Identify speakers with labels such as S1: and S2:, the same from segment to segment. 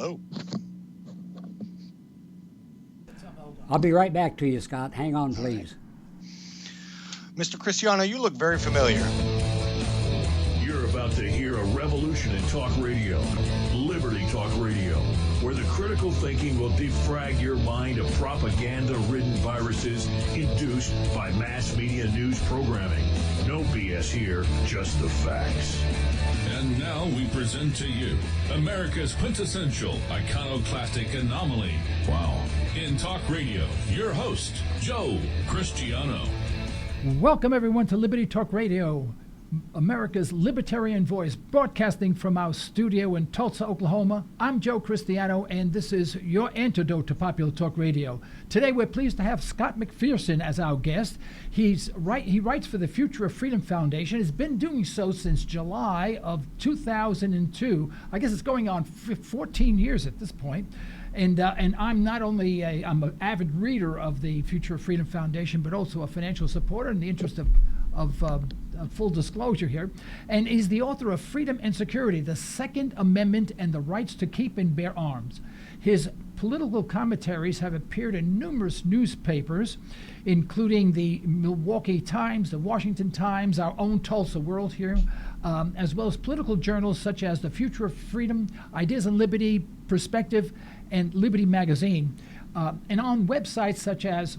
S1: Hello.
S2: I'll be right back to you, Scott. Hang on, please.
S1: Mr. Cristiano, you look very familiar.
S3: You're about to hear a revolution in talk radio, Liberty Talk Radio, where the critical thinking will defrag your mind of propaganda-ridden viruses induced by mass media news programming. No BS here, just the facts.
S4: And now we present to you America's quintessential iconoclastic anomaly. Wow. In talk radio, your host, Joe Cristiano.
S5: Welcome, everyone, to Liberty Talk Radio, America's libertarian voice, broadcasting from our studio in Tulsa, Oklahoma. I'm Joe Cristiano, and this is your antidote to popular talk radio. Today, we're pleased to have Scott McPerson as our guest. He writes for the Future of Freedom Foundation. Has been doing so since July of 2002. I guess it's going on 14 years at this point. And I'm not only I'm an avid reader of the Future of Freedom Foundation, but also a financial supporter in the interest of full disclosure here. And he's the author of Freedom and Security, the Second Amendment and the Rights to Keep and Bear Arms. His political commentaries have appeared in numerous newspapers, including the Milwaukee Times, the Washington Times, our own Tulsa World here, as well as political journals such as The Future of Freedom, Ideas and Liberty, Perspective, and Liberty Magazine, and on websites such as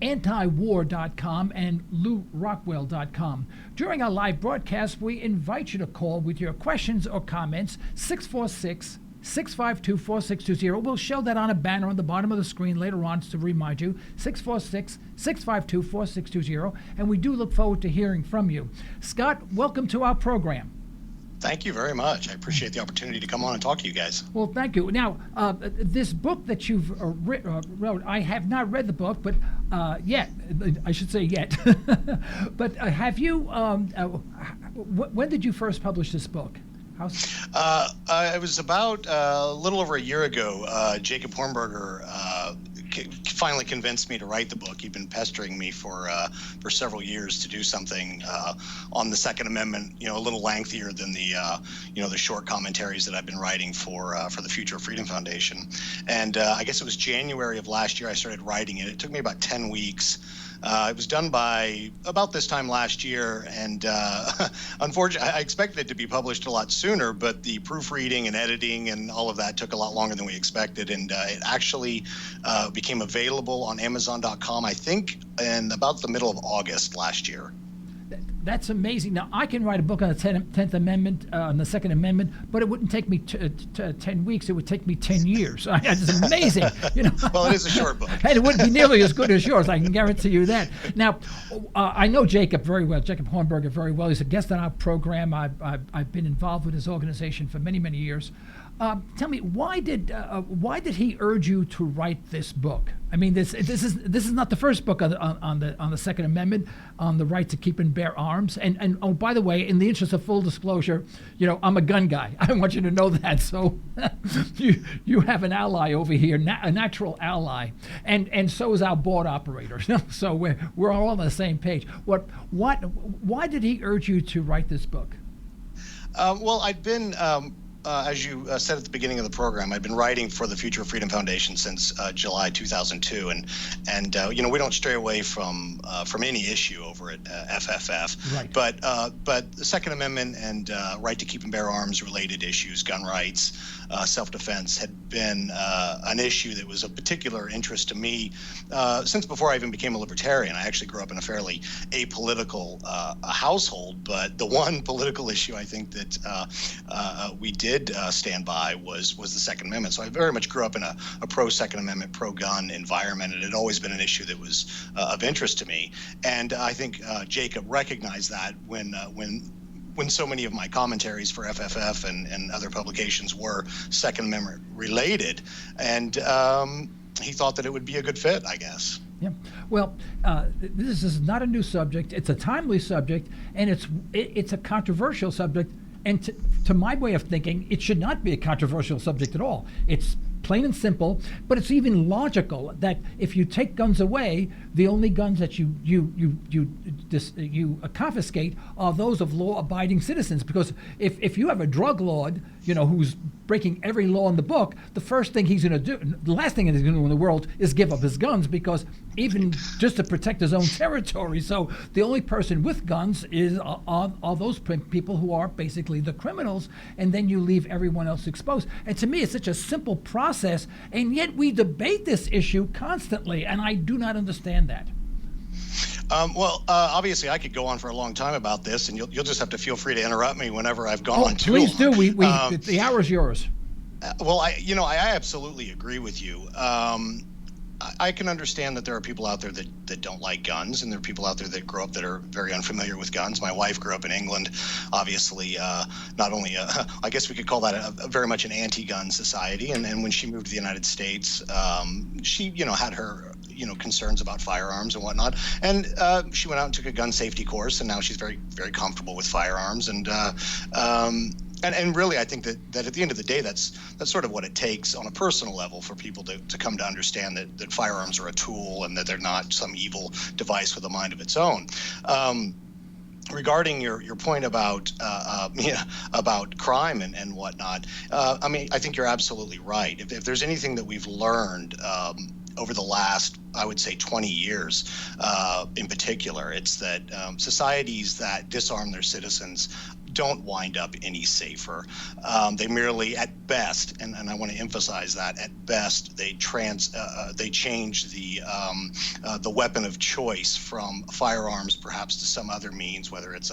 S5: antiwar.com and LouRockwell.com. During our live broadcast, we invite you to call with your questions or comments, 646-652-4620. We'll show that on a banner on the bottom of the screen later on to remind you, 646-652-4620, and we do look forward to hearing from you. Scott, welcome to our program.
S1: Thank you very much. I appreciate the opportunity to come on and talk to you guys.
S5: Well, thank you. Now, this book that you've wrote, I have not read the book, but yet, I should say yet. But have you, when did you first publish this book?
S1: It was about a little over a year ago. Jacob Hornberger finally convinced me to write the book. He'd been pestering me for several years to do something on the Second Amendment, a little lengthier than the short commentaries that I've been writing for the Future of Freedom Foundation. And I guess it was January of last year I started writing it. It took me about 10 weeks. It was done by about this time last year, and unfortunately, I expected it to be published a lot sooner, but the proofreading and editing and all of that took a lot longer than we expected, and it actually became available on Amazon.com, I think, in about the middle of August last year.
S5: That's amazing. Now, I can write a book on the 10th Amendment, on the Second Amendment, but it wouldn't take me 10 weeks. It would take me 10 years. It's amazing.
S1: Well, it is a short book.
S5: And it wouldn't be nearly as good as yours. I can guarantee you that. Now, I know Jacob very well, Jacob Hornberger very well. He's a guest on our program. I've been involved with his organization for many, many years. Tell me, why did he urge you to write this book? I mean, this is not the first book on the Second Amendment, on the right to keep and bear arms. And oh, by the way, in the interest of full disclosure, I'm a gun guy. I want you to know that. So you have an ally over here, a natural ally, and so is our board operator. So we're all on the same page. Why did he urge you to write this book?
S1: Well, I'd been. As you said at the beginning of the program, I've been writing for the Future of Freedom Foundation since July 2002, and we don't stray away from any issue over at FFF.
S5: Right.
S1: But the Second Amendment and right to keep and bear arms related issues, gun rights, self-defense, had been an issue that was of particular interest to me since before I even became a libertarian. I actually grew up in a fairly apolitical household, but the one political issue I think that we did stand by was the Second Amendment. So I very much grew up in a pro-Second Amendment, pro-gun environment, and it had always been an issue that was of interest to me. And I think Jacob recognized that when so many of my commentaries for FFF and other publications were Second Amendment related, and he thought that it would be a good fit, I guess.
S5: Yeah. Well, this is not a new subject. It's a timely subject, and it's a controversial subject. And to my way of thinking, it should not be a controversial subject at all. It's plain and simple, but it's even logical that if you take guns away, the only guns that you confiscate are those of law-abiding citizens. Because if you have a drug lord, who's breaking every law in the book, the first thing he's going to do, the last thing he's going to do in the world is give up his guns, because even just to protect his own territory. So the only person with guns are those people who are basically the criminals, and then you leave everyone else exposed. And to me, it's such a simple process, and yet we debate this issue constantly, and I do not understand that.
S1: Obviously, I could go on for a long time about this, and you'll just have to feel free to interrupt me whenever I've gone too long.
S5: Please do. The hour is yours.
S1: I absolutely agree with you. I can understand that there are people out there that don't like guns, and there are people out there that grow up that are very unfamiliar with guns. My wife grew up in England, obviously, not only, I guess we could call that a very much an anti-gun society. And when she moved to the United States, she, had her, concerns about firearms and whatnot. And she went out and took a gun safety course, and now she's very, very comfortable with firearms. And really, I think that at the end of the day, that's sort of what it takes on a personal level for people to come to understand that firearms are a tool and that they're not some evil device with a mind of its own. Regarding your point about crime and whatnot, I think you're absolutely right. If there's anything that we've learned over the last, I would say, 20 years in particular, it's that societies that disarm their citizens don't wind up any safer. They merely, at best, and I want to emphasize that, at best, they change the weapon of choice from firearms perhaps to some other means, whether it's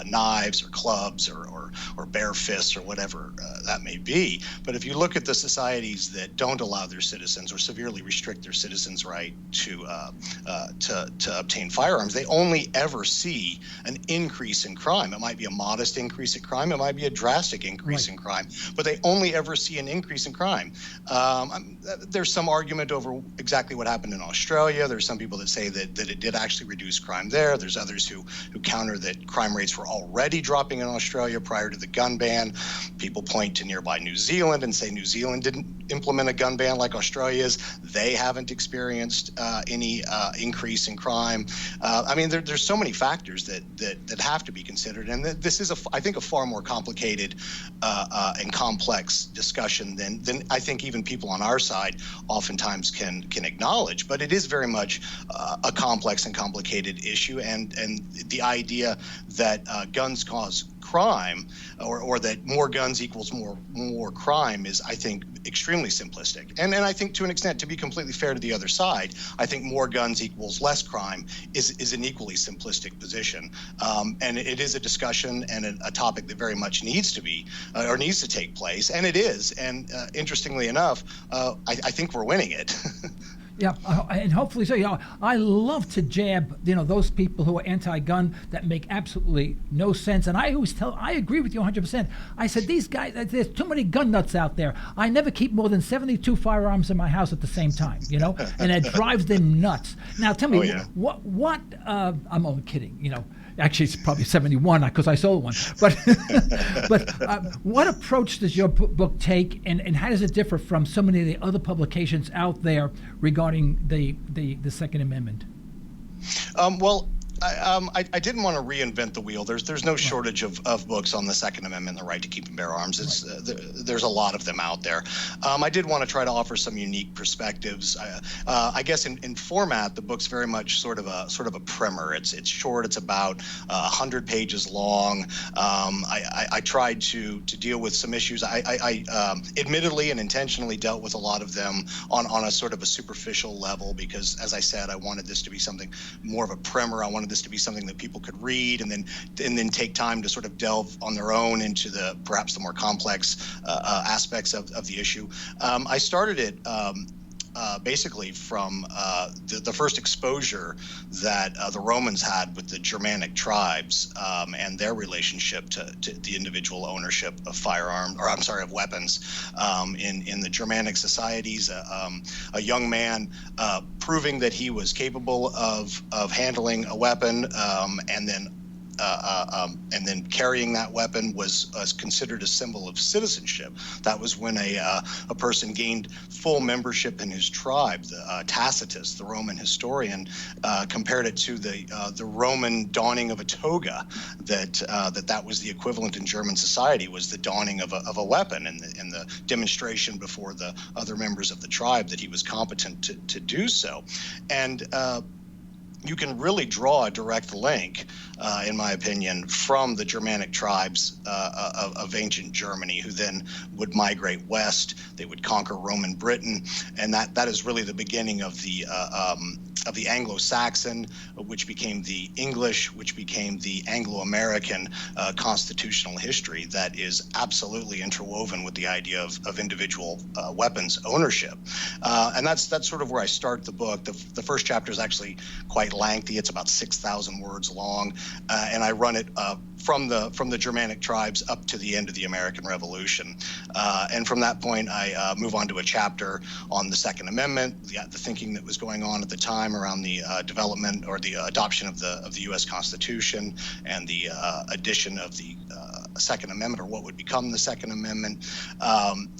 S1: knives or clubs or bare fists or whatever that may be. But if you look at the societies that don't allow their citizens or severely restrict their citizens' right to obtain firearms, they only ever see an increase in crime. It might be a modest increase in crime, it might be a drastic increase in crime, but they only ever see an increase in crime. There's some argument over exactly what happened in Australia. There's some people that say that it did actually reduce crime there. There's others who counter that crime rates were already dropping in Australia prior to the gun ban. People point to nearby New Zealand and say New Zealand didn't implement a gun ban like Australia is. They haven't experienced any increase in crime. There's so many factors that have to be considered, and this is I think a far more complicated and complex discussion than I think even people on our side oftentimes can acknowledge. But it is very much a complex and complicated issue, and the idea that guns cause crime or that more guns equals more crime is, I think, extremely simplistic. And I think, to an extent, to be completely fair to the other side, I think more guns equals less crime is an equally simplistic position. And it is a discussion and a topic that very much needs to take place, and it is. And interestingly enough, I think we're winning it.
S5: Yeah, and hopefully so. I love to jab, those people who are anti-gun that make absolutely no sense. And I agree with you 100%. I said, these guys, there's too many gun nuts out there. I never keep more than 72 firearms in my house at the same time, and it drives them nuts. Now, tell me, what I'm only kidding, Actually, it's probably 71 because I sold one. But what approach does your book take, and how does it differ from so many of the other publications out there regarding the Second Amendment?
S1: I didn't want to reinvent the wheel. There's no shortage of books on the Second Amendment and the right to keep and bear arms. There's a lot of them out there. I did want to try to offer some unique perspectives. I guess in format, the book's very much sort of a primer. It's short. It's about 100 pages long. I tried to deal with some issues. I admittedly and intentionally dealt with a lot of them on a sort of a superficial level because, as I said, I wanted this to be something more of a primer. I wanted this to be something that people could read and then take time to sort of delve on their own into perhaps the more complex aspects of the issue. I started it basically from the first exposure that the Romans had with the Germanic tribes and their relationship to the individual ownership of of weapons in the Germanic societies. A young man proving that he was capable of handling a weapon and then and then carrying that weapon was considered a symbol of citizenship. That was when a person gained full membership in his tribe. Tacitus, the Roman historian, compared it to the Roman donning of a toga. That was the equivalent in German society, was the donning of a weapon, and the demonstration before the other members of the tribe that he was competent to do so. And you can really draw a direct link, in my opinion, from the Germanic tribes of ancient Germany, who then would migrate west. They would conquer Roman Britain, and that is really the beginning of the Anglo-Saxon, which became the English, which became the Anglo-American constitutional history that is absolutely interwoven with the idea of individual weapons ownership. And that's sort of where I start the book. The first chapter is actually quite lengthy. It's about 6,000 words long, and I run it from the Germanic tribes up to the end of the American Revolution. And from that point, I move on to a chapter on the Second Amendment, the thinking that was going on at the time around the development or the adoption of the U.S. Constitution and the addition of the Second Amendment, or what would become the Second Amendment.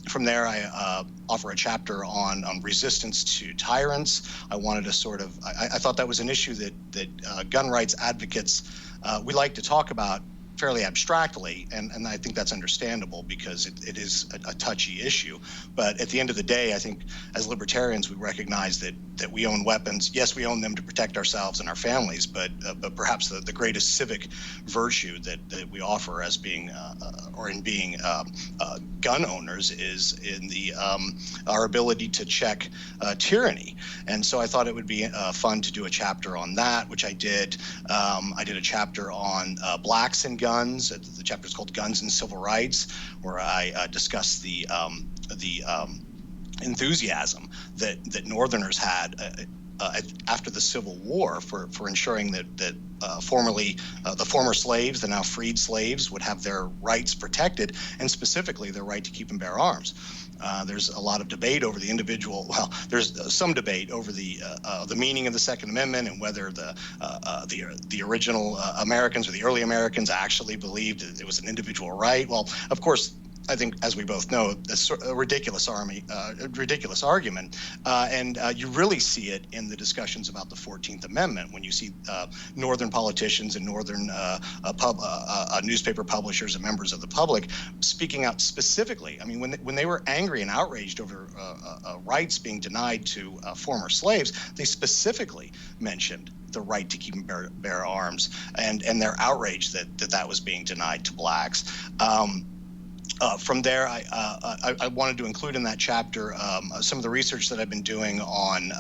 S1: From there, I offer a chapter on resistance to tyrants. I wanted to sort of, I thought that was an issue that gun rights advocates, we like to talk about fairly abstractly, and I think that's understandable because it is a touchy issue. But at the end of the day, I think as libertarians, we recognize that we own weapons. Yes, we own them to protect ourselves and our families, but perhaps the greatest civic virtue that we offer as being gun owners is in our ability to check tyranny. And so I thought it would be fun to do a chapter on that, which I did. I did a chapter on blacks and guns. The chapter is called Guns and Civil Rights, where I discuss the enthusiasm that Northerners had after the Civil War for ensuring that the former slaves, the now freed slaves, would have their rights protected, and specifically their right to keep and bear arms. There's a lot of debate over the individual. Well, there's some debate over the meaning of the Second Amendment and whether the original Americans or the early Americans actually believed that it was an individual right. Well, of course, I think, as we both know, it's a ridiculous argument, and you really see it in the discussions about the 14th Amendment when you see Northern politicians and Northern newspaper publishers and members of the public speaking out specifically. I mean, when they were angry and outraged over rights being denied to former slaves, they specifically mentioned the right to keep and bear arms, and their outrage that was being denied to blacks. From there, I wanted to include in that chapter some of the research that I've been doing on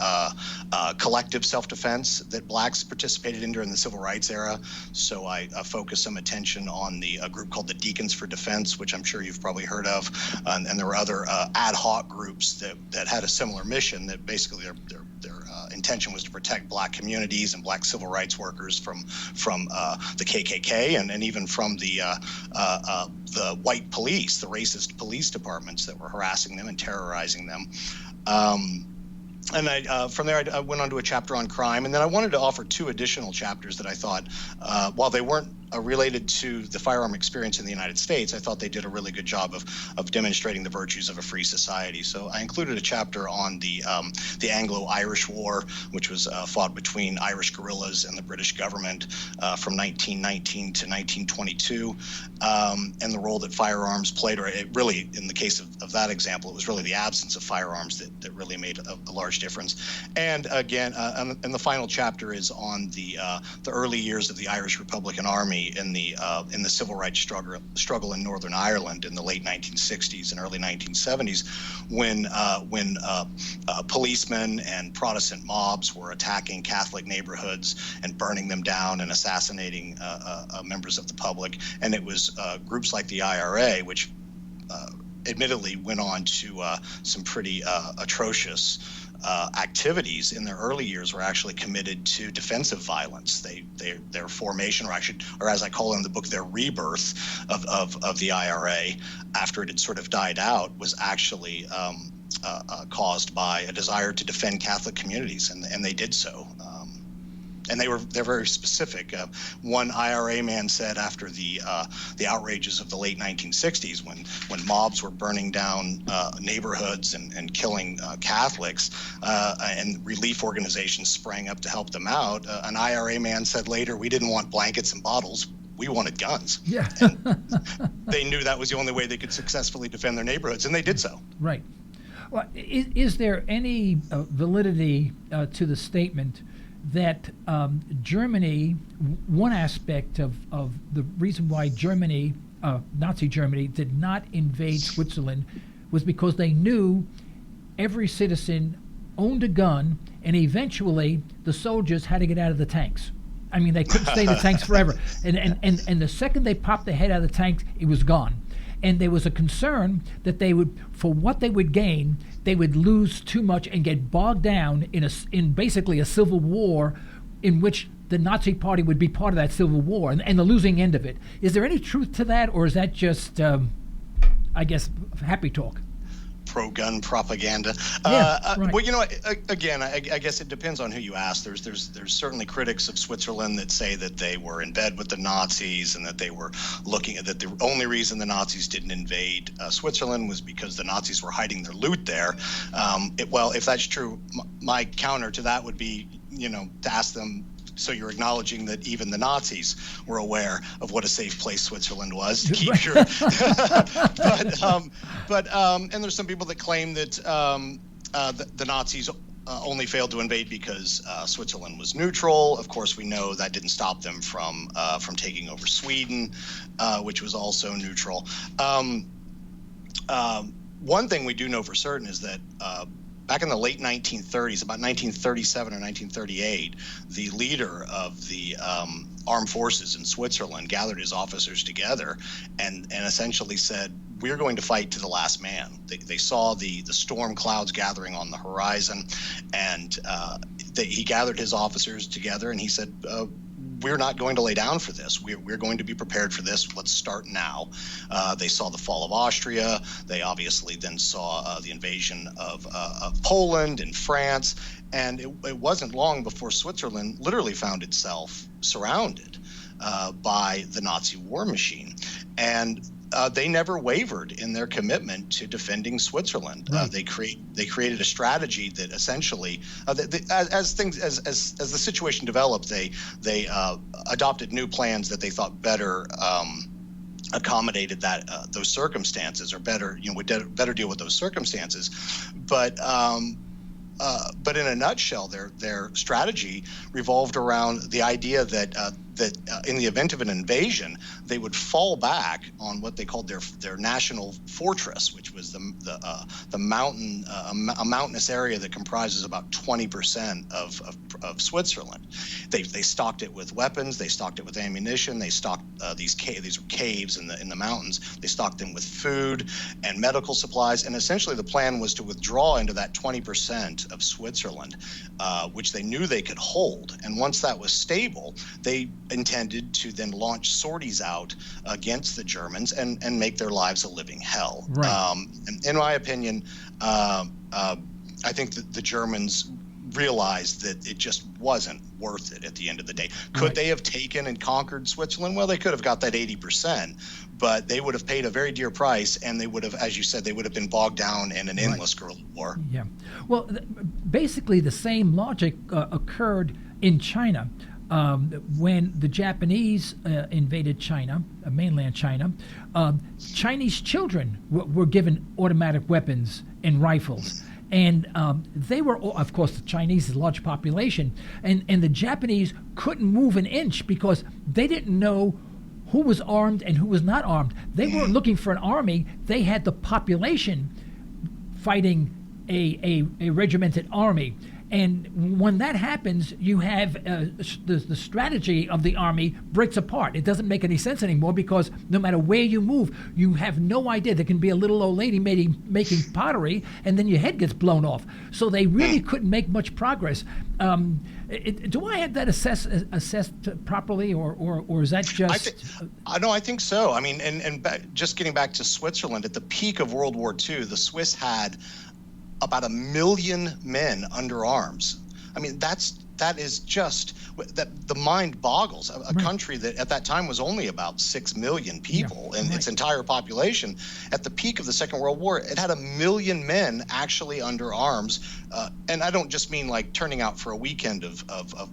S1: collective self-defense that blacks participated in during the Civil Rights era. So I focused some attention on the group called the Deacons for Defense, which I'm sure you've probably heard of. And there were other ad hoc groups that had a similar mission, that basically their intention was to protect black communities and black civil rights workers from the KKK and even from the white police, the racist police departments that were harassing them and terrorizing them. And from there, I went on to a chapter on crime. And then I wanted to offer two additional chapters that I thought, while they weren't related to the firearm experience in the United States, I thought they did a really good job of demonstrating the virtues of a free society. So I included a chapter on the Anglo-Irish War, which was fought between Irish guerrillas and the British government from 1919 to 1922, and the role that firearms played, or it really, in the case of that example, it was really the absence of firearms that really made a large difference. And again, and the final chapter is on the early years of the Irish Republican Army in the civil rights struggle in Northern Ireland in the late 1960s and early 1970s, when policemen and Protestant mobs were attacking Catholic neighborhoods and burning them down and assassinating members of the public. And it was groups like the IRA, which admittedly went on to some pretty atrocious activities in their early years, were actually committed to defensive violence. Their formation, or as I call in the book, their rebirth of the IRA after it had sort of died out, was actually caused by a desire to defend Catholic communities, and they did so. and they're very specific. One IRA man said after the outrages of the late 1960s, when mobs were burning down neighborhoods and killing Catholics, and relief organizations sprang up to help them out. An IRA man said later, "We didn't want blankets and bottles. We wanted guns."
S5: Yeah.
S1: And they knew that was the only way they could successfully defend their neighborhoods, and they did so.
S5: Right. Well, is there any validity to the statement that Germany, one aspect of the reason why Germany, Nazi Germany, did not invade Switzerland was because they knew every citizen owned a gun, and eventually the soldiers had to get out of the tanks. I mean, they couldn't stay in the tanks forever. And the second they popped their head out of the tanks, it was gone. And there was a concern that they would, for what they would gain, they would lose too much and get bogged down in basically a civil war in which the Nazi Party would be part of that civil war and the losing end of it. Is there any truth to that, or is that just, I guess, happy talk?
S1: Pro-gun propaganda.
S5: Right.
S1: Well, again, I guess it depends on who you ask. There's certainly critics of Switzerland that say that they were in bed with the Nazis and that they were looking at that the only reason the Nazis didn't invade Switzerland was because the Nazis were hiding their loot there. Well, if that's true, my counter to that would be, to ask them, so you're acknowledging that even the Nazis were aware of what a safe place Switzerland was to keep your. And there's some people that claim that the Nazis only failed to invade because Switzerland was neutral. Of course, we know that didn't stop them from taking over Sweden, which was also neutral. One thing we do know for certain is that back in the late 1930s, about 1937 or 1938, the leader of the armed forces in Switzerland gathered his officers together and essentially said, "We're going to fight to the last man." They saw the storm clouds gathering on the horizon, and he gathered his officers together and he said, "We're not going to lay down for this. We're going to be prepared for this. Let's start now." They saw the fall of Austria. They obviously then saw the invasion of Poland and France. And it wasn't long before Switzerland literally found itself surrounded by the Nazi war machine. And they never wavered in their commitment to defending Switzerland.
S5: Right.
S1: They created a strategy that essentially, as the situation developed, they adopted new plans that they thought better accommodated those circumstances, or better deal with those circumstances. But in a nutshell, their strategy revolved around the idea that in the event of an invasion, they would fall back on what they called their national fortress, which was the mountain, a mountainous area that comprises about 20% of Switzerland. They stocked it with weapons, they stocked it with ammunition, they stocked these were caves in the mountains. They stocked them with food and medical supplies, and essentially the plan was to withdraw into that 20% of Switzerland, which they knew they could hold. And once that was stable, they intended to then launch sorties out against the Germans and make their lives a living hell.
S5: Right.
S1: And in my opinion, I think that the Germans realized that it just wasn't worth it at the end of the day. Could they have taken and conquered Switzerland? Well, they could have got that 80%, but they would have paid a very dear price, and they would have, as you said, they would have been bogged down in an endless guerrilla war.
S5: Yeah. Well, basically the same logic occurred in China. When the Japanese invaded China, mainland China, Chinese children were given automatic weapons and rifles. And they were, of course, the Chinese is a large population, and the Japanese couldn't move an inch because they didn't know who was armed and who was not armed. They weren't looking for an army. They had the population fighting a regimented army. And when that happens, you have the strategy of the army breaks apart. It doesn't make any sense anymore because no matter where you move, you have no idea. There can be a little old lady making pottery, and then your head gets blown off. So they really couldn't make much progress. Do I have that assessed properly, or is that just?
S1: I think so. I mean, and just getting back to Switzerland, at the peak of World War II, the Swiss had about 1 million men under arms. I mean, that's that is just that the mind boggles. A country that at that time was only about 6 million people, and its entire population. At the peak of the Second World War, it had 1 million men actually under arms, and I don't just mean like turning out for a weekend of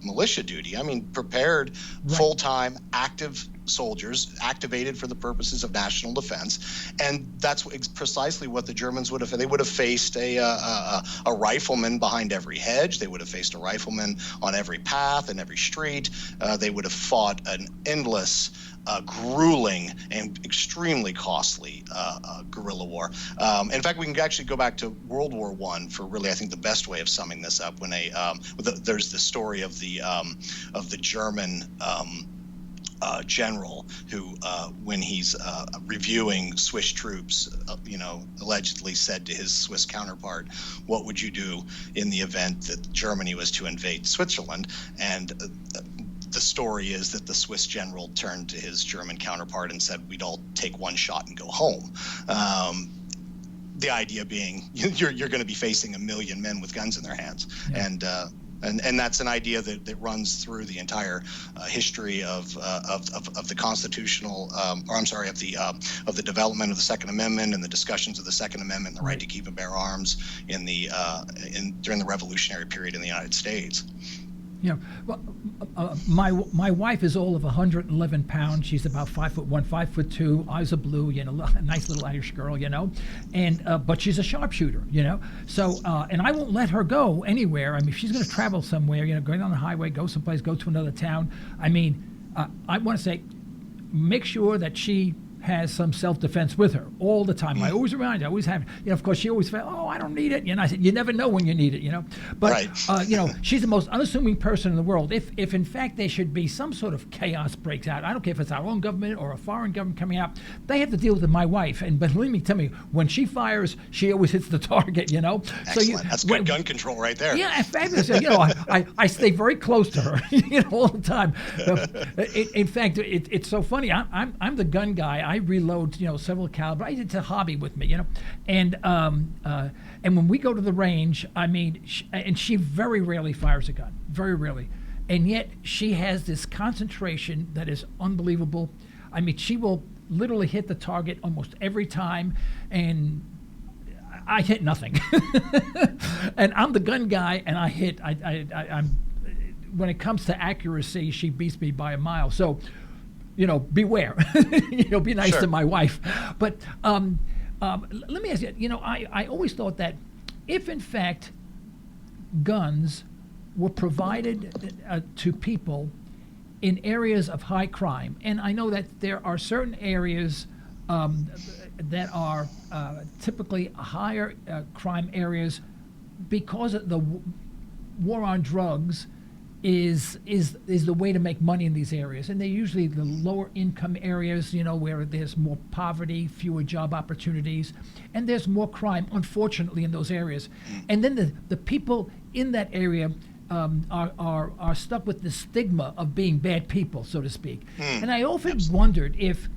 S1: militia duty. I mean prepared, full-time, active soldiers activated for the purposes of national defense, and that's precisely what the Germans would have. They would have faced a rifleman behind every hedge. They would have faced a rifleman on every path and every street. They would have fought an endless, grueling, and extremely costly guerrilla war. In fact, we can actually go back to World War I for really, I think, the best way of summing this up. When there's the story of the German general who, when he's reviewing Swiss troops, allegedly said to his Swiss counterpart, "What would you do in the event that Germany was to invade Switzerland?" And the story is that the Swiss general turned to his German counterpart and said, "We'd all take one shot and go home." The idea being you're going to be facing 1 million men with guns in their hands. And that's an idea that runs through the entire history of the constitutional, of the development of the Second Amendment and the discussions of the Second Amendment, and the right to keep and bear arms during the Revolutionary period in the United States.
S5: Yeah, well, my wife is all of 111 pounds. She's about 5'1", 5'2", eyes are blue. A nice little Irish girl. And but she's a sharpshooter. So and I won't let her go anywhere. I mean, if she's going to travel somewhere, going on the highway, go someplace, go to another town. I mean, I want to say, make sure that she has some self-defense with her all the time. I always remind her, I always have, of course she always felt, I don't need it. I said, you never know when you need it, But, she's the most unassuming person in the world. If in fact there should be some sort of chaos breaks out, I don't care if it's our own government or a foreign government coming out, they have to deal with my wife. And believe me, tell me, when she fires, she always hits the target,
S1: Excellent. So that's good gun control right there.
S5: Yeah, fabulous. I stay very close to her, all the time. In fact, it's so funny. I'm the gun guy. I reload, several caliber. It's a hobby with me, And when we go to the range, I mean, and she very rarely fires a gun, very rarely, and yet she has this concentration that is unbelievable. I mean, she will literally hit the target almost every time, and I hit nothing. And I'm the gun guy, and I hit. I'm when it comes to accuracy, she beats me by a mile. So, beware. Be nice to my wife. But let me ask you. I always thought that if in fact guns were provided to people in areas of high crime, and I know that there are certain areas that are typically higher crime areas because of the war on drugs is the way to make money in these areas, and they're usually the lower income areas, where there's more poverty, fewer job opportunities, and there's more crime, unfortunately, in those areas. And then the people in that area are stuck with the stigma of being bad people, so to speak. And I often wondered if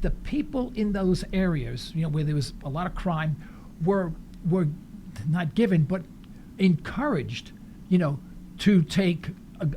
S5: the people in those areas, where there was a lot of crime, were not given but encouraged, to take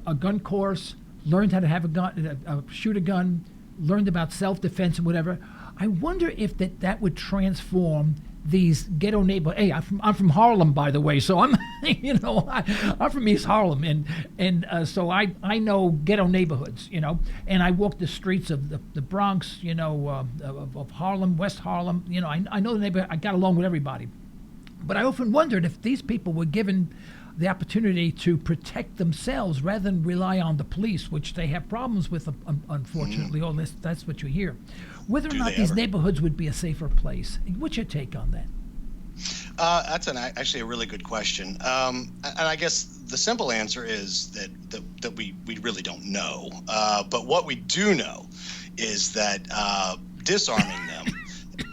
S5: a gun course, learned how to have a gun, shoot a gun, learned about self-defense and whatever. I wonder if that would transform these ghetto neighborhoods. Hey, I'm from Harlem, by the way, so I'm I'm from East Harlem, and so I know ghetto neighborhoods, and I walk the streets of the Bronx, of Harlem, West Harlem. I know the neighborhood. I got along with everybody, but I often wondered if these people were given the opportunity to protect themselves rather than rely on the police, which they have problems with, unfortunately. All this, that's what you hear. Whether or not these neighborhoods would be a safer place. What's your take on that?
S1: That's actually a really good question. And I guess the simple answer is that we really don't know. But what we do know is that disarming them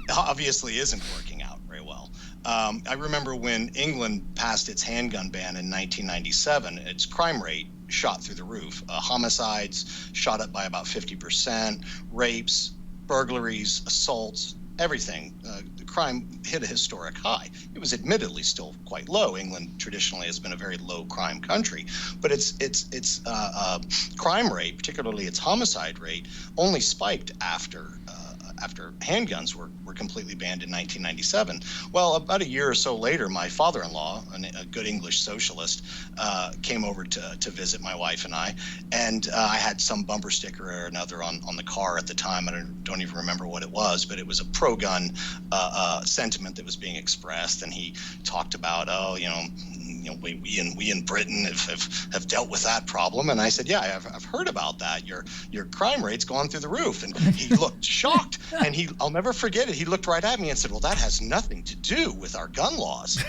S1: obviously isn't working out very well. I remember when England passed its handgun ban in 1997, its crime rate shot through the roof. Homicides shot up by about 50%, rapes, burglaries, assaults everything. The crime hit a historic high. It was admittedly still quite low. England traditionally has been a very low crime country, but its crime rate, particularly its homicide rate, only spiked after handguns were completely banned in 1997. Well, about a year or so later, my father-in-law, a good English socialist, came over to visit my wife and I had some bumper sticker or another on the car at the time. I don't even remember what it was, but it was a pro-gun sentiment that was being expressed, and he talked about, we in Britain have dealt with that problem. And I said, yeah, I've heard about that. Your crime rate's gone through the roof. And he looked shocked, and I'll never forget it. He looked right at me and said, well, that has nothing to do with our gun laws.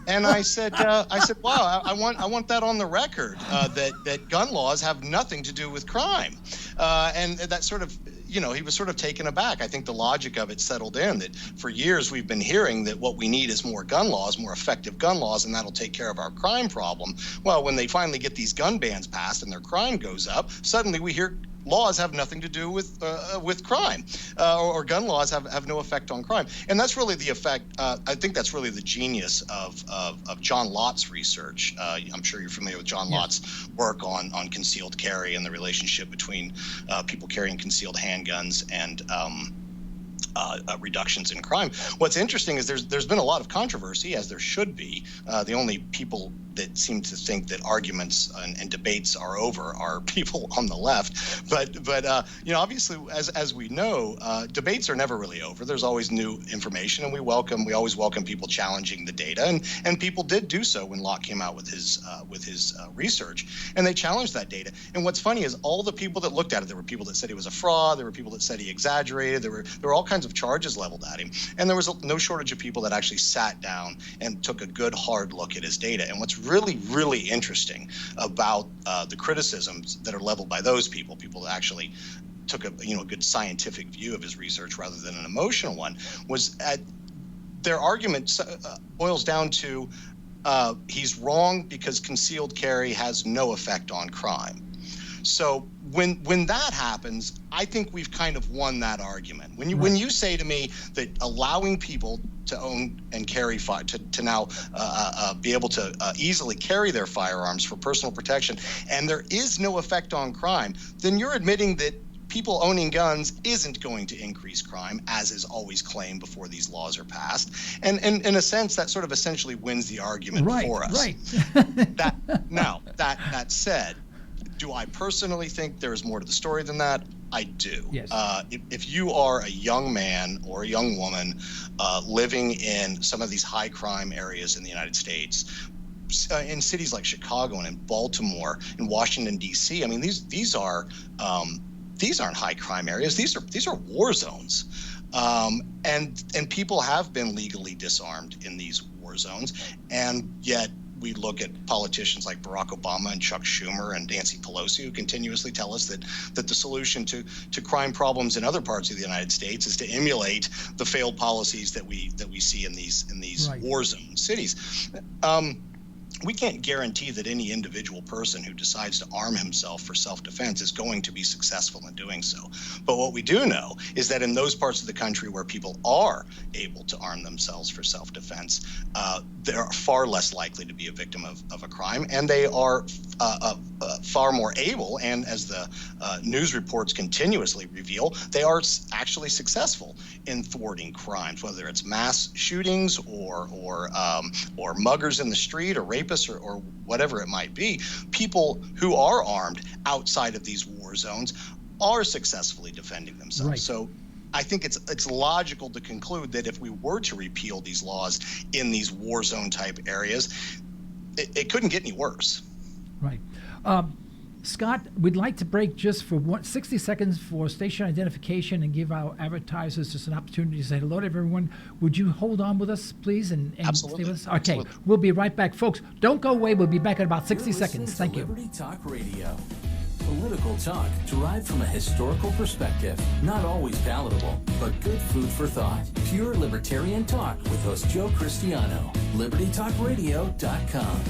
S1: And I said, wow, I want that on the record, that gun laws have nothing to do with crime. And that sort of, he was sort of taken aback. I think the logic of it settled in, that for years we've been hearing that what we need is more gun laws, more effective gun laws, and that'll take care of our crime problem. Well, when they finally get these gun bans passed and their crime goes up, suddenly we hear laws have nothing to do with crime, or gun laws have no effect on crime. And that's really the effect. I think that's really the genius of John Lott's research. I'm sure you're familiar with John Lott's work on concealed carry and the relationship between people carrying concealed handguns and reductions in crime. What's interesting is there's been a lot of controversy, as there should be. The only people that seem to think that arguments and debates are over are people on the left. But obviously, as we know, debates are never really over. There's always new information, and we always welcome people challenging the data, and people did do so when Locke came out with his research, and they challenged that data. And what's funny is all the people that looked at it, there were people that said he was a fraud, there were people that said he exaggerated, there were all kinds of charges leveled at him, and there was no shortage of people that actually sat down and took a good hard look at his data. And what's really, really interesting about the criticisms that are leveled by those people that actually took a good scientific view of his research rather than an emotional one, was their argument boils down to he's wrong because concealed carry has no effect on crime. So when that happens, I think we've kind of won that argument. When you say to me that allowing people to own and carry to now be able to easily carry their firearms for personal protection, and there is no effect on crime, then you're admitting that people owning guns isn't going to increase crime, as is always claimed before these laws are passed. And in a sense, that sort of essentially wins the argument for us. Right. That said, do I personally think there is more to the story than that? I do. Yes. If you are a young man or a young woman living in some of these high crime areas in the United States, in cities like Chicago and in Baltimore, in Washington D.C., I mean, these aren't high crime areas. These are war zones, and people have been legally disarmed in these war zones, and yet we look at politicians like Barack Obama and Chuck Schumer and Nancy Pelosi, who continuously tell us that the solution to crime problems in other parts of the United States is to emulate the failed policies that we see in these war zone cities. We can't guarantee that any individual person who decides to arm himself for self-defense is going to be successful in doing so. But what we do know is that in those parts of the country where people are able to arm themselves for self-defense, they're far less likely to be a victim of a crime, and they are far more able, and as the news reports continuously reveal, they are actually successful in thwarting crimes, whether it's mass shootings or muggers in the street or rapists or whatever it might be. People who are armed outside of these war zones are successfully defending themselves. Right. So I think it's logical to conclude that if we were to repeal these laws in these war zone type areas, it couldn't get any worse.
S5: Right. Scott, we'd like to break just for 60 seconds for station identification and give our advertisers just an opportunity to say hello to everyone. Would you hold on with us, please, and
S1: Absolutely.
S5: Stay with us? Okay,
S1: Absolutely.
S5: We'll be right back. Folks, don't go away. We'll be back in about 60 seconds. Thank you.
S6: Liberty Talk Radio. Political talk derived from a historical perspective. Not always palatable, but good food for thought. Pure libertarian talk with host Joe Cristiano. LibertyTalkRadio.com.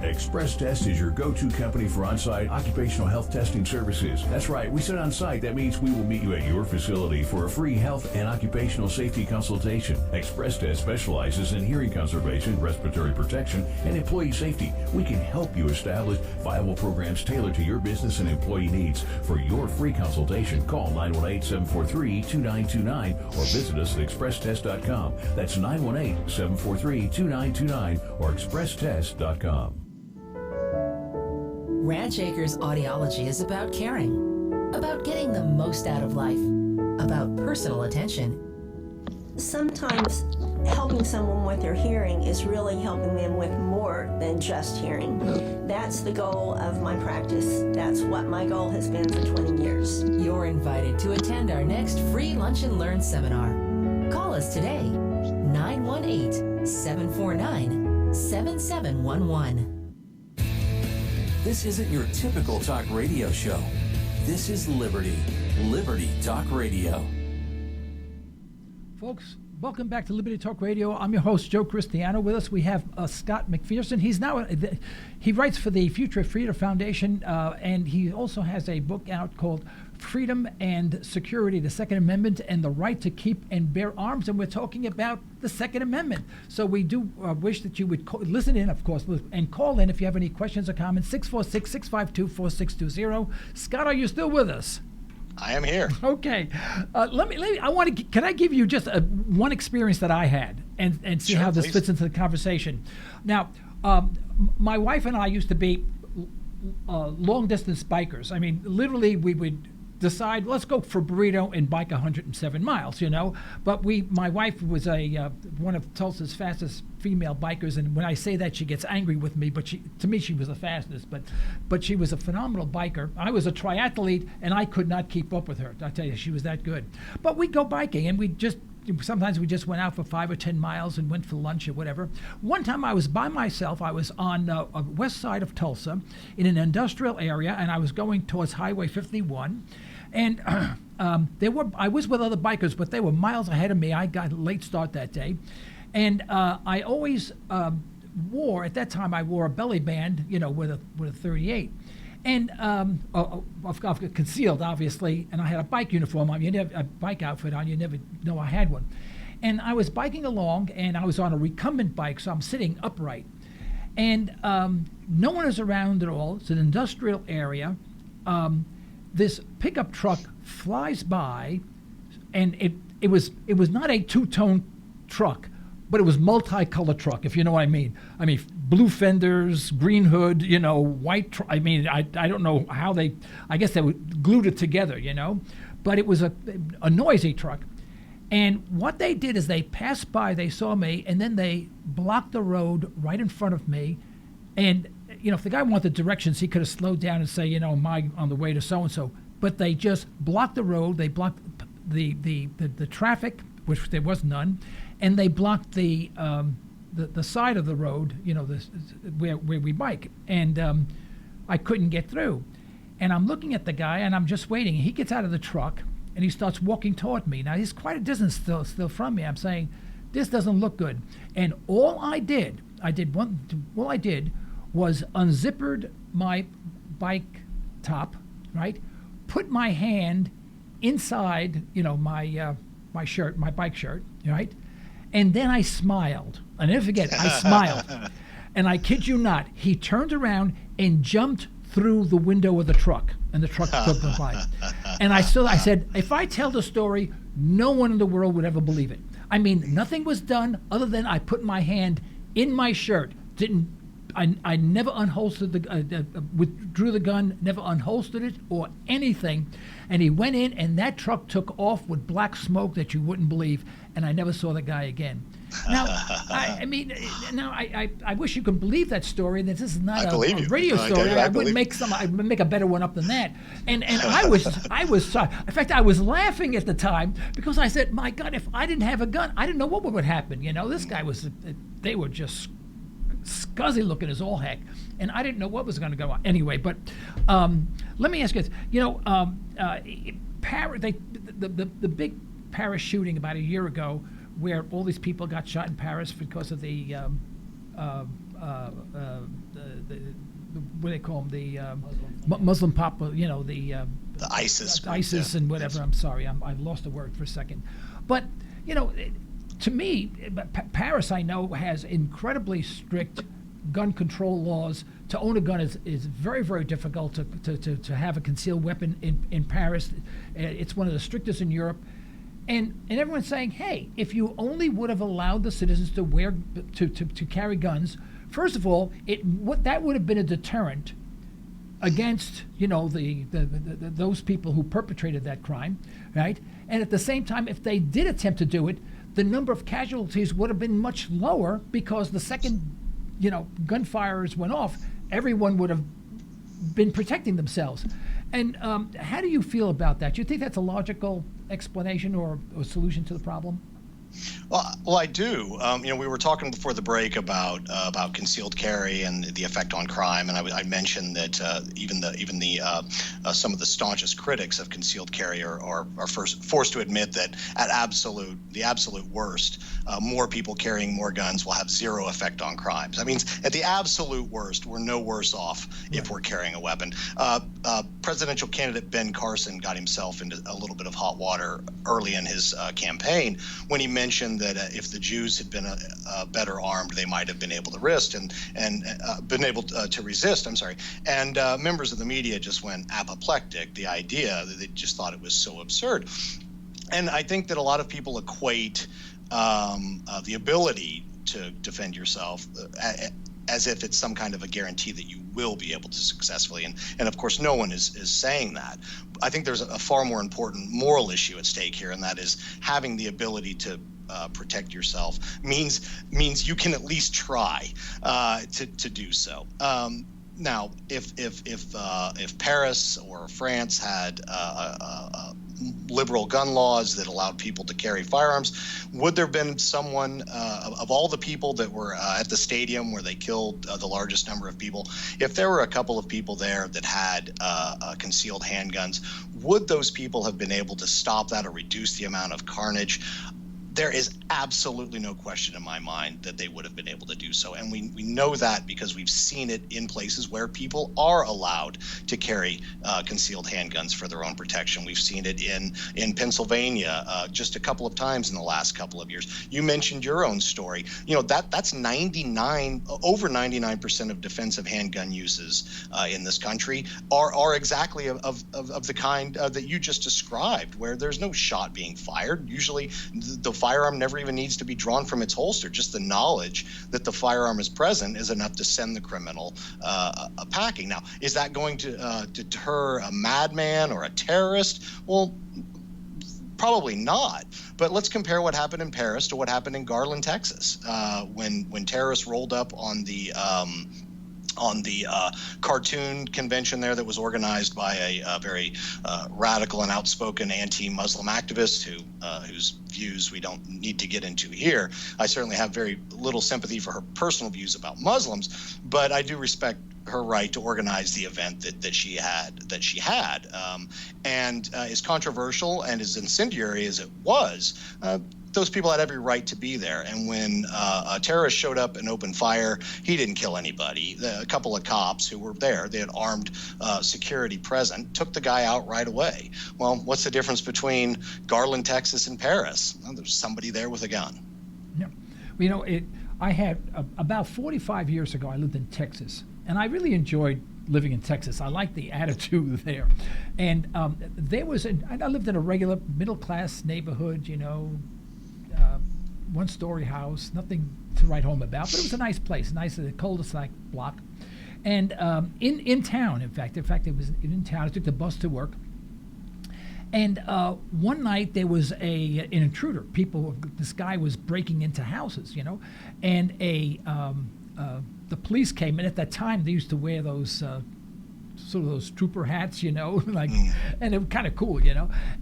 S3: Express Test is your go-to company for on-site occupational health testing services. That's right, we said on-site. That means we will meet you at your facility for a free health and occupational safety consultation. Express Test specializes in hearing conservation, respiratory protection, and employee safety. We can help you establish viable programs tailored to your business and employee needs. For your free consultation, call 918-743-2929 or visit us at expresstest.com. That's 918-743-2929 or expresstest.com.
S7: Ranch Acres Audiology is about caring, about getting the most out of life, about personal attention.
S8: Sometimes helping someone with their hearing is really helping them with more than just hearing. That's the goal of my practice. That's what my goal has been for 20 years.
S7: You're invited to attend our next free Lunch and Learn seminar. Call us today, 918-749-7711.
S6: This isn't your typical talk radio show. This is Liberty. Liberty Talk Radio.
S5: Folks, welcome back to Liberty Talk Radio. I'm your host, Joe Cristiano. With us, we have Scott McPherson. He writes for the Future of Freedom Foundation, and he also has a book out called Freedom and Security, the Second Amendment and the Right to Keep and Bear Arms. And we're talking about the Second Amendment. So we do wish that you would listen in, of course, and call in if you have any questions or comments. 646-652-4620. Scott, are you still with us?
S1: I am here.
S5: Okay. Can I give you just one experience that I had and see how this fits into the conversation? Now, my wife and I used to be long distance bikers. I mean, literally we would decide, let's go for burrito and bike 107 miles, But my wife was one of Tulsa's fastest female bikers, and when I say that, she gets angry with me, but to me, she was the fastest, but she was a phenomenal biker. I was a triathlete, and I could not keep up with her. I tell you, she was that good. But we'd go biking, and sometimes we just went out for 5 or 10 miles and went for lunch or whatever. One time I was by myself. I was on the west side of Tulsa in an industrial area, and I was going towards Highway 51. And I was with other bikers, but they were miles ahead of me. I got a late start that day. And I always at that time I wore a belly band, with a 38. And concealed, obviously, and I had a bike uniform on. A bike outfit on. You never know I had one. And I was biking along, and I was on a recumbent bike, so I'm sitting upright. And no one is around at all. It's an industrial area. This pickup truck flies by, and it was not a two-tone truck, but it was multicolored truck, if you know what I mean. I mean, blue fenders, green hood, white. I don't know how I guess they glued it together, But it was a noisy truck. And what they did is they passed by, they saw me, and then they blocked the road right in front of me. And, if the guy wanted directions, he could have slowed down and say, am I on the way to so-and-so? But they just blocked the road. They blocked the traffic, which there was none. And they blocked the side of the road, where we bike, and I couldn't get through. And I'm looking at the guy, and I'm just waiting. He gets out of the truck, and he starts walking toward me. Now he's quite a distance still from me. I'm saying, this doesn't look good. And all I did was unzippered my bike top, right? Put my hand inside, my shirt, my bike shirt, right? And then I smiled. I never forget, I smiled. And I kid you not, he turned around and jumped through the window of the truck, and the truck took him by. And I said, if I tell the story, no one in the world would ever believe it. I mean, nothing was done other than I put my hand in my shirt. I never unholstered withdrew the gun, never unholstered it or anything. And he went in, and that truck took off with black smoke that you wouldn't believe. And I never saw the guy again. Now, I wish you could believe that story. That this is not a radio story. I would make a better one up than that. And I was sorry. In fact, I was laughing at the time because I said, my God, if I didn't have a gun, I didn't know what would happen. This guy they were just scuzzy looking as all heck, and I didn't know what was going to go on. Anyway, but let me ask you this. The big Paris shooting about a year ago, where all these people got shot in Paris because of the what do they call them? The Muslim the
S1: ISIS.
S5: ISIS and whatever. I'm sorry, I've lost the word for a second. But to me, Paris, I know, has incredibly strict gun control laws. To own a gun is very, very difficult. To have a concealed weapon in Paris, it's one of the strictest in Europe. And everyone's saying, hey, if you only would have allowed the citizens to carry guns, first of all, that would have been a deterrent against those people who perpetrated that crime, right? And at the same time, if they did attempt to do it, the number of casualties would have been much lower, because the second gunfires went off, everyone would have been protecting themselves. And how do you feel about that? Do you think that's a logical explanation or a solution to the problem?
S1: Well, I do. We were talking before the break about concealed carry and the effect on crime, and I mentioned that even some of the staunchest critics of concealed carry are forced to admit that at the absolute worst, more people carrying more guns will have zero effect on crimes. That means at the absolute worst, we're no worse off if we're carrying a weapon. Presidential candidate Ben Carson got himself into a little bit of hot water early in his campaign when he mentioned that if the Jews had been better armed, they might have been able to resist and been able to resist. I'm sorry. And members of the media just went apoplectic. The idea that they just thought it was so absurd. And I think that a lot of people equate the ability to defend yourself as if it's some kind of a guarantee that you will be able to successfully. And of course, no one is saying that. I think there's a far more important moral issue at stake here, and that is having the ability to protect yourself means you can at least try to do so. Now, if Paris or France had liberal gun laws that allowed people to carry firearms, would there have been someone of all the people that were at the stadium where they killed the largest number of people, if there were a couple of people there that had concealed handguns, would those people have been able to stop that or reduce the amount of carnage? There is absolutely no question in my mind that they would have been able to do so. And we know that because we've seen it in places where people are allowed to carry concealed handguns for their own protection. We've seen it in Pennsylvania just a couple of times in the last couple of years. You mentioned your own story. That's over 99% of defensive handgun uses in this country are exactly of the kind that you just described, where there's no shot being fired. Usually the firearm never even needs to be drawn from its holster. Just the knowledge that the firearm is present is enough to send the criminal packing. Now, is that going to deter a madman or a terrorist? Well, probably not. But let's compare what happened in Paris to what happened in Garland, Texas, when terrorists rolled up on the cartoon convention there that was organized by a very radical and outspoken anti-Muslim activist whose views we don't need to get into here. I certainly have very little sympathy for her personal views about Muslims, but I do respect her right to organize the event that she had. And as controversial and as incendiary as it was, those people had every right to be there. And when a terrorist showed up and opened fire, he didn't kill anybody. A couple of cops who were there, they had armed security present, took the guy out right away. Well, what's the difference between Garland, Texas, and Paris? Well, there's somebody there with a gun.
S5: Yeah. I had about 45 years ago, I lived in Texas, and I really enjoyed living in Texas. I liked the attitude there. And I lived in a regular middle-class neighborhood, one-story house, nothing to write home about, but it was a nice place, nice cul-de-sac block. And in town, in fact, it was in town. I took the bus to work. And one night there was an intruder. This guy was breaking into houses, and the police came. And at that time, they used to wear those sort of those trooper hats, and it was kind of cool,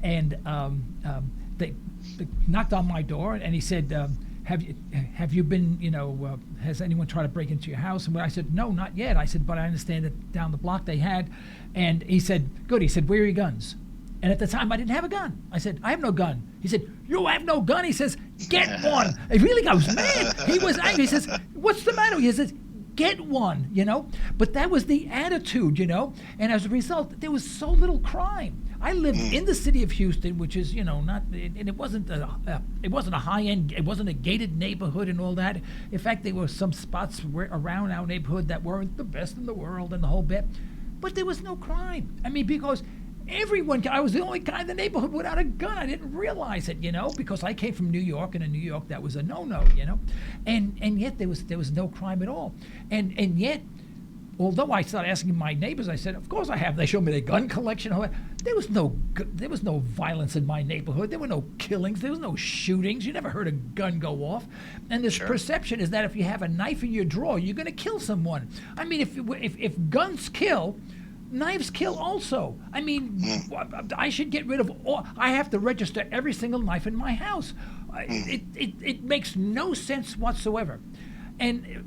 S5: And they knocked on my door, and he said, have you been, has anyone tried to break into your house? And I said, no, not yet. I said, but I understand that down the block they had. And he said, good. He said, where are your guns? And at the time, I didn't have a gun. I said, I have no gun. He said, you have no gun? He says, get one. He really goes mad. He was angry. He says, what's the matter? He says, get one, But that was the attitude, And as a result, there was so little crime. I lived in the city of Houston, which is, not, and it wasn't a high end, it wasn't a gated neighborhood and all that. In fact, there were some spots around our neighborhood that weren't the best in the world and the whole bit, but there was no crime. I mean, because I was the only guy in the neighborhood without a gun. I didn't realize it, because I came from New York, and in New York that was a no-no, and yet there was no crime at all, and yet. Although I started asking my neighbors, I said, "Of course I have." They showed me their gun collection. There was no violence in my neighborhood. There were no killings. There was no shootings. You never heard a gun go off. And this perception is that if you have a knife in your drawer, you're going to kill someone. I mean, if guns kill, knives kill also. I mean, I should get rid of all. I have to register every single knife in my house. It makes no sense whatsoever. And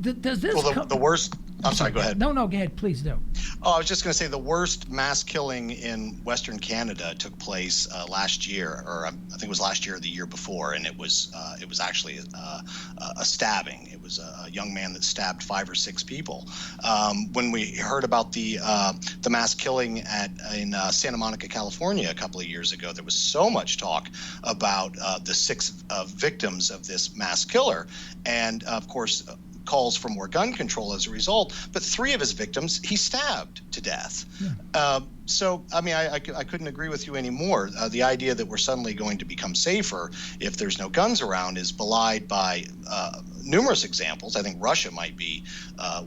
S5: does this?
S1: Well, the worst. I'm sorry, go ahead.
S5: No, go ahead, please do.
S1: Oh, I was just going to say the worst mass killing in Western Canada took place last year, or I think it was last year or the year before, and it was actually a stabbing. It was a young man that stabbed 5 or 6 people. When we heard about the mass killing in Santa Monica, California, a couple of years ago, there was so much talk about the 6 victims of this mass killer, and of course, calls for more gun control as a result, but 3 of his victims he stabbed to death. So, I mean, I couldn't agree with you anymore. The idea that we're suddenly going to become safer if there's no guns around is belied by numerous examples. I think Russia might be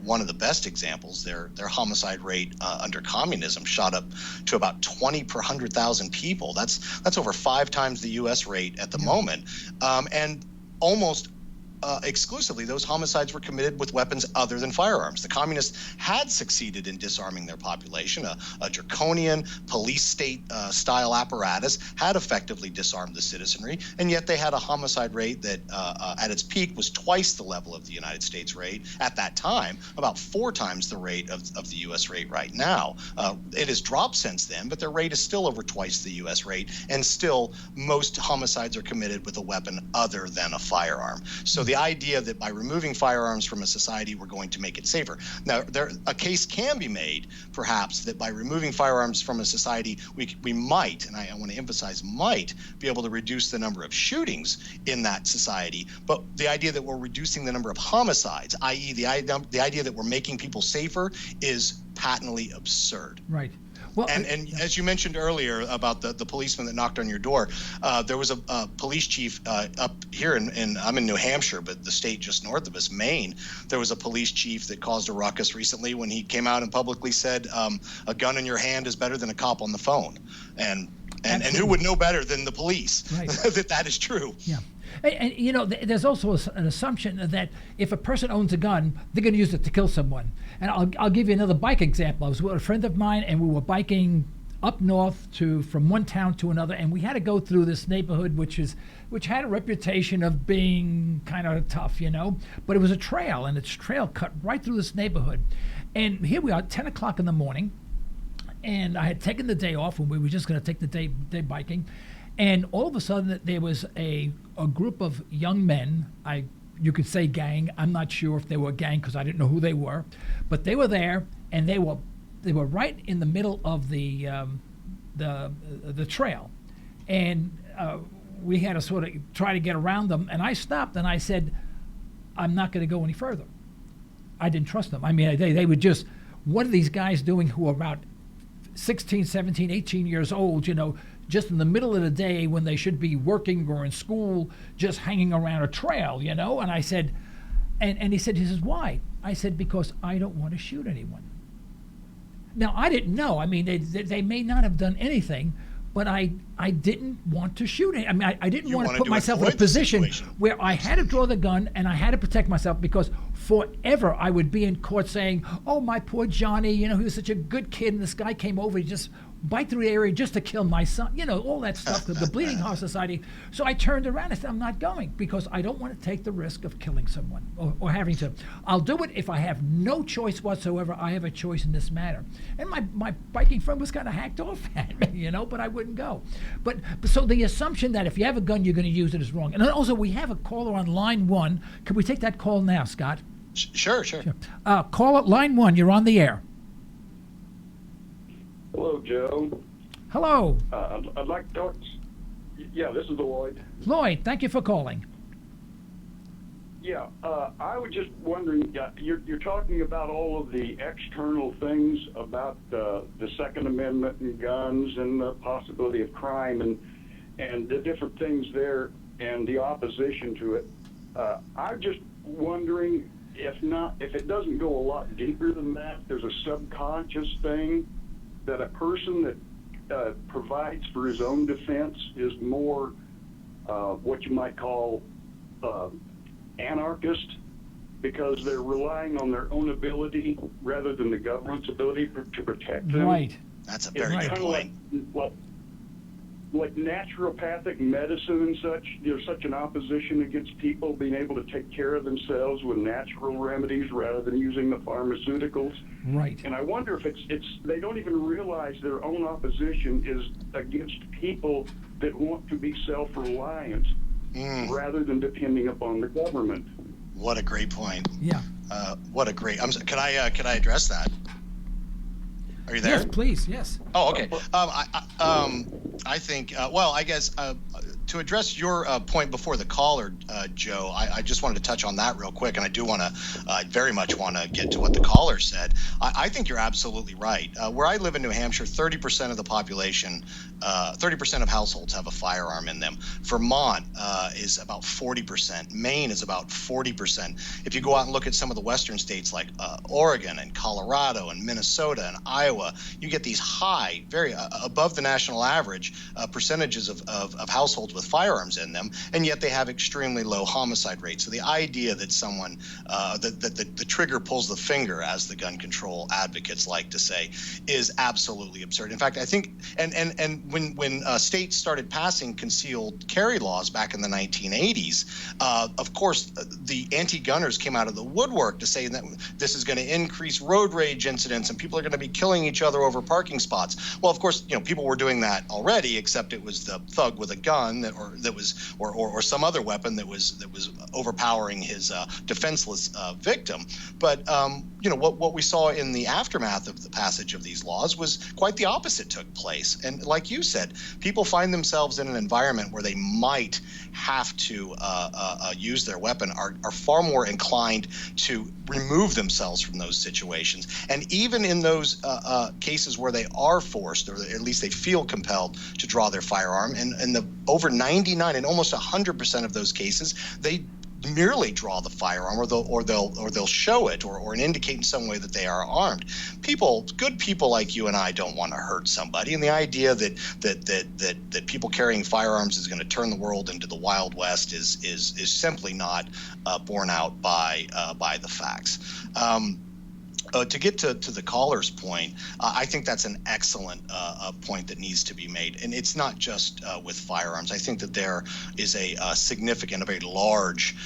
S1: one of the best examples. Their homicide rate under communism shot up to about 20 per 100,000 people. That's over 5 times the U.S. rate at the moment, and almost exclusively, those homicides were committed with weapons other than firearms. The communists had succeeded in disarming their population. A draconian police state style apparatus had effectively disarmed the citizenry, and yet they had a homicide rate that at its peak was twice the level of the United States rate at that time, about 4 times the rate of the U.S. rate right now. It has dropped since then, but their rate is still over twice the U.S. rate, and still most homicides are committed with a weapon other than a firearm. So the idea that by removing firearms from a society, we're going to make it safer. Now, a case can be made, perhaps, that by removing firearms from a society, we might, and I want to emphasize might, be able to reduce the number of shootings in that society. But the idea that we're reducing the number of homicides, i.e. the idea that we're making people safer, is patently absurd.
S5: Right. Well,
S1: and as you mentioned earlier about the policeman that knocked on your door, there was a police chief up here I'm in New Hampshire, but the state just north of us, Maine. There was a police chief that caused a ruckus recently when he came out and publicly said, a gun in your hand is better than a cop on the phone. And who would know better than the police that is true?
S5: Yeah. And there's also an assumption that if a person owns a gun, they're going to use it to kill someone. And I'll give you another bike example. I was with a friend of mine, and we were biking up north from one town to another, and we had to go through this neighborhood which had a reputation of being kind of tough, but it was a trail, and its trail cut right through this neighborhood. And here we are, 10 o'clock in the morning, and I had taken the day off, and we were just going to take the day biking. And all of a sudden, there was a group of young men. You could say gang. I'm not sure if they were a gang because I didn't know who they were, but they were there, and they were right in the middle of the trail, and we had to sort of try to get around them. And I stopped and I said, "I'm not going to go any further." I didn't trust them. I mean, they would just. What are these guys doing who are about 16, 17, 18 years old? Just in the middle of the day when they should be working or in school, just hanging around a trail, And I said, and he says, why? I said, because I don't want to shoot anyone. Now, I didn't know. I mean, they may not have done anything, but I didn't want to shoot it. I mean, I didn't want to put myself in a position where I had to draw the gun and I had to protect myself, because forever I would be in court saying, oh, my poor Johnny, he was such a good kid, and this guy came over, he just bite through the area just to kill my son, all that stuff, the Bleeding Heart Society. So I turned around and said, I'm not going, because I don't want to take the risk of killing someone or having to. I'll do it if I have no choice whatsoever. I have a choice in this matter. And my biking friend was kind of hacked off at me, but I wouldn't go. But so the assumption that if you have a gun, you're going to use it is wrong. And also, we have a caller on line 1. Can we take that call now, Scott?
S1: Sure.
S5: Call it line 1. You're on the air.
S9: Hello, Joe.
S5: Hello.
S9: I'd like to talk. Yeah, this is Lloyd.
S5: Lloyd, thank you for calling.
S9: Yeah, I was just wondering, you're talking about all of the external things about the Second Amendment and guns and the possibility of crime and the different things there and the opposition to it. I'm just wondering if it doesn't go a lot deeper than that. There's a subconscious thing that a person that provides for his own defense is more what you might call anarchist, because they're relying on their own ability rather than the government's ability to protect them.
S5: Right.
S1: That's a very good point.
S9: Like naturopathic medicine and such, there's such an opposition against people being able to take care of themselves with natural remedies rather than using the pharmaceuticals.
S5: Right.
S9: And I wonder if it's they don't even realize their own opposition is against people that want to be self-reliant rather than depending upon the government.
S1: What a great point.
S5: Yeah.
S1: What a great. Can I address that? Are you there?
S5: Yes, please. Yes.
S1: Oh, okay. I think. Well, I guess to address your point before the caller, Joe, I just wanted to touch on that real quick, and I do want to. I very much want to get to what the caller said. I think you're absolutely right. Where I live in New Hampshire, 30% of the population, 30% of households have a firearm in them. Vermont is about 40%. Maine is about 40%. If you go out and look at some of the western states like Oregon and Colorado and Minnesota and Iowa, you get these high, very above the national average percentages of households with firearms in them, and yet they have extremely low homicide rates. So the idea that someone, that the trigger pulls the finger, as the gun control advocates like to say, is absolutely absurd. In fact, I think, and when states started passing concealed carry laws back in the 1980s, of course, the anti-gunners came out of the woodwork to say that this is going to increase road rage incidents and people are going to be killing each other over parking spots. Well, of course, people were doing that already, except it was the thug with a gun or some other weapon that was overpowering his defenseless victim. But what we saw in the aftermath of the passage of these laws was quite the opposite took place. And like you said, people find themselves in an environment where they might have to use their weapon, are far more inclined to remove themselves from those situations. And even in those cases where they are forced, or at least they feel compelled to draw their firearm, and the over 99 and almost 100% of those cases, they merely draw the firearm, or they'll show it, or indicate in some way that they are armed. Good people like you and I don't want to hurt somebody, and the idea that people carrying firearms is going to turn the world into the Wild West is simply not borne out by the facts. To get to the caller's point, I think that's an excellent point that needs to be made. And it's not just with firearms. I think that there is a significant, a very large